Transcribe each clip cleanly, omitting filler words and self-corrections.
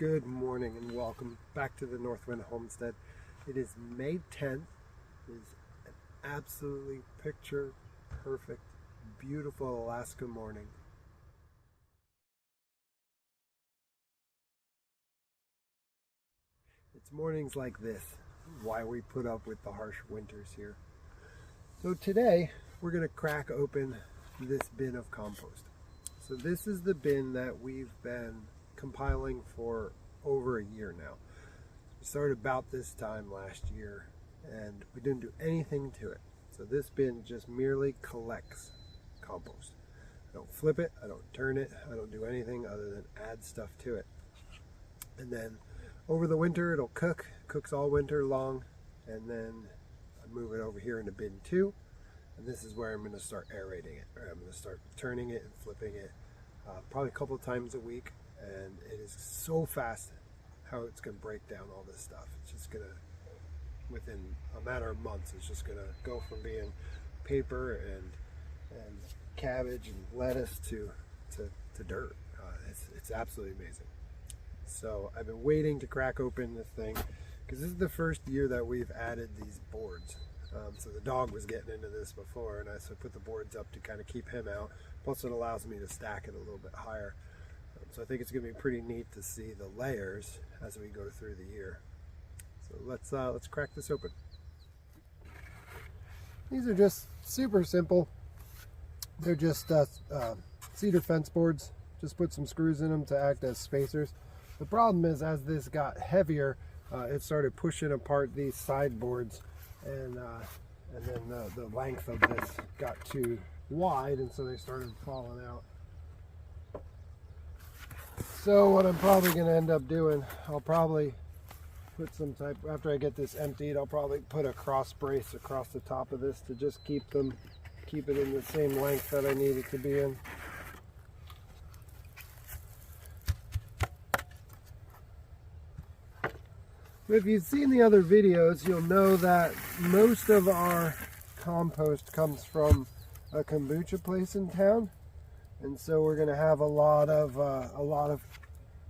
Good morning and welcome back to the Northwind Homestead. It is May 10th. It is an absolutely picture perfect, beautiful Alaska morning. It's mornings like this, why we put up with the harsh winters here. So today we're going to crack open this bin of compost. So this is the bin that we've been compiling for over a year now. We started about this time last year and we didn't do anything to it. So this bin just merely collects compost. I don't flip it, I don't turn it, I don't do anything other than add stuff to it. And then over the winter it'll cooks all winter long, and then I move it over here into bin 2, and this is where I'm going to start aerating it, or I'm going to start turning it and flipping it probably a couple of times a week. And it is so fast how it's going to break down all this stuff. It's just going to, within a matter of months, it's just going to go from being paper and cabbage and lettuce to dirt. It's absolutely amazing. So I've been waiting to crack open this thing because this is the first year that we've added these boards. So the dog was getting into this before, and I put the boards up to kind of keep him out. Plus it allows me to stack it a little bit higher. So I think it's going to be pretty neat to see the layers as we go through the year. So let's crack this open. These are just super simple. They're just cedar fence boards. Just put some screws in them to act as spacers. The problem is, as this got heavier, it started pushing apart these side boards, and then the length of this got too wide, and so they started falling out. So what I'm probably going to end up doing, I'll probably put some type, after I get this emptied, I'll probably put a cross brace across the top of this to just keep it in the same length that I need it to be in. If you've seen the other videos, you'll know that most of our compost comes from a kombucha place in town. And so we're going to have a lot of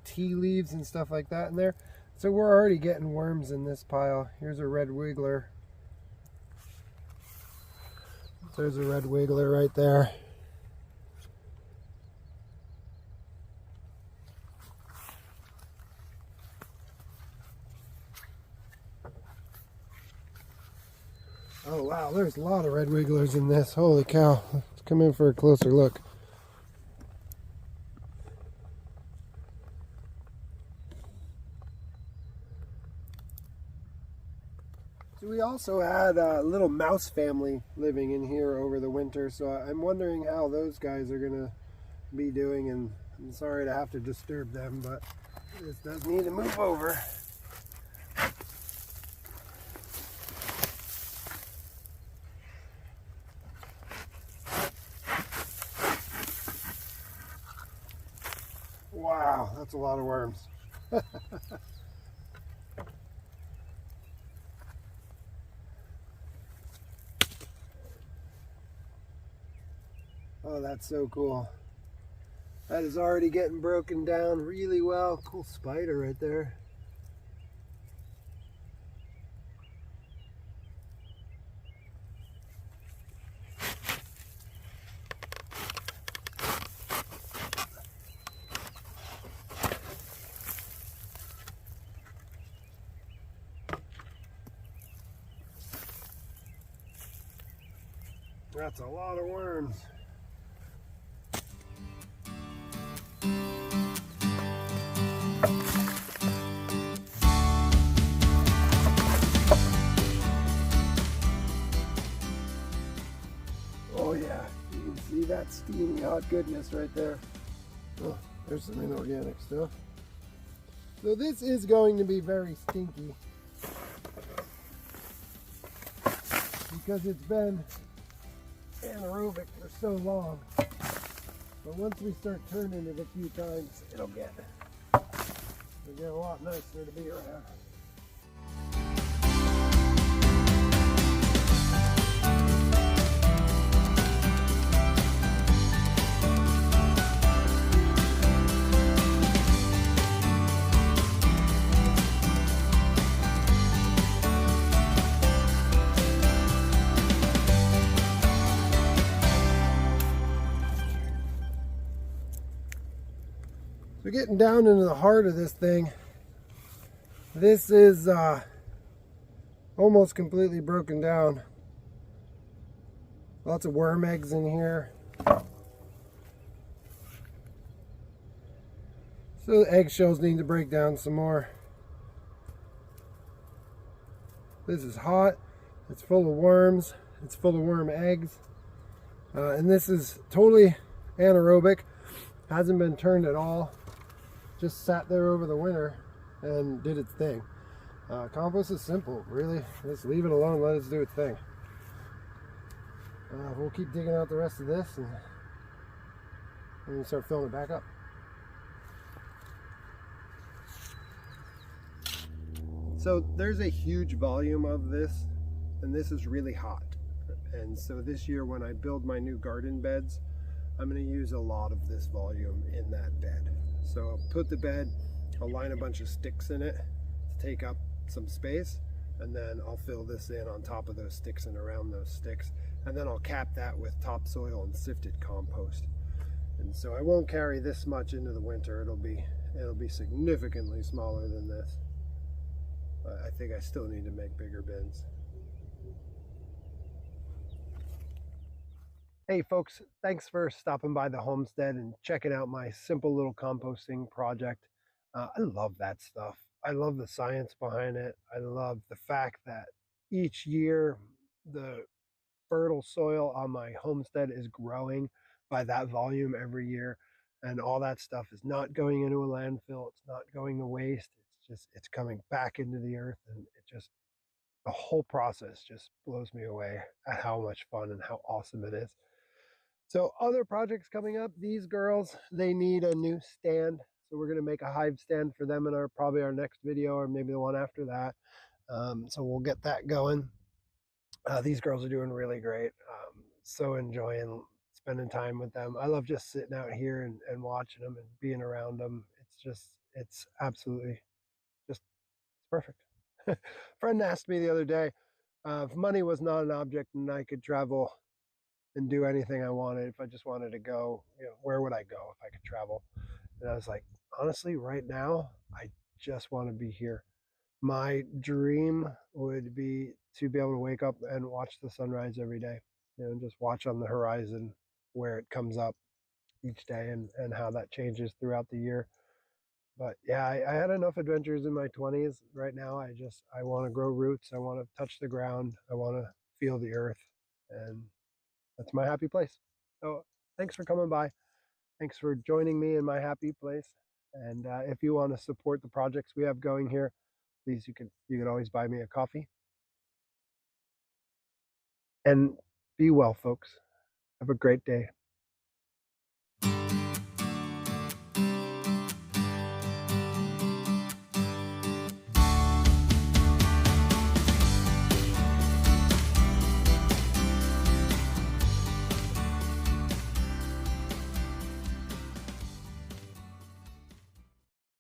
tea leaves and stuff like that in there. So we're already getting worms in this pile. Here's a red wiggler. There's a red wiggler right there. Oh wow, there's a lot of red wigglers in this. Holy cow. Let's come in for a closer look. So we also had a little mouse family living in here over the winter, so I'm wondering how those guys are going to be doing, and I'm sorry to have to disturb them, but this does need to move over. Wow, that's a lot of worms. Oh, that's so cool. That is already getting broken down really well. Cool spider right there. That's a lot of worms. Oh yeah, you can see that steamy hot goodness right there. Oh, there's some inorganic stuff. So this is going to be very stinky because it's been anaerobic for so long. But once we start turning it a few times, it'll get a lot nicer to be around. So getting down into the heart of this thing, this is almost completely broken down. Lots of worm eggs in here. So the eggshells need to break down some more. This is hot. It's full of worms. It's full of worm eggs. And this is totally anaerobic. Hasn't been turned at all. Just sat there over the winter and did its thing. Compost is simple, really. Just leave it alone, let it do its thing. We'll keep digging out the rest of this and then start filling it back up. So there's a huge volume of this, and this is really hot. And so this year when I build my new garden beds, I'm going to use a lot of this volume in that bed. So I'll put the bed, I'll line a bunch of sticks in it to take up some space, and then I'll fill this in on top of those sticks and around those sticks, and then I'll cap that with topsoil and sifted compost. And so I won't carry this much into the winter. It'll be significantly smaller than this. But I think I still need to make bigger bins. Hey folks, thanks for stopping by the homestead and checking out my simple little composting project. I love that stuff. I love the science behind it. I love the fact that each year the fertile soil on my homestead is growing by that volume every year, and all that stuff is not going into a landfill. It's not going to waste. It's coming back into the earth, and the whole process just blows me away at how much fun and how awesome it is. So other projects coming up, these girls, they need a new stand. So we're going to make a hive stand for them in probably our next video, or maybe the one after that. So we'll get that going. These girls are doing really great. So enjoying spending time with them. I love just sitting out here and watching them and being around them. It's absolutely just perfect. A friend asked me the other day, if money was not an object and I could travel and do anything I wanted, if I just wanted to go, where would I go if I could travel? And I was like, honestly, right now, I just want to be here. My dream would be to be able to wake up and watch the sunrise every day, just watch on the horizon where it comes up each day, and how that changes throughout the year. But yeah, I had enough adventures in my 20s. Right now, I want to grow roots. I want to touch the ground. I want to feel the earth. And that's my happy place. So thanks for coming by. Thanks for joining me in my happy place. And if you want to support the projects we have going here, please, you can always buy me a coffee. And be well, folks. Have a great day.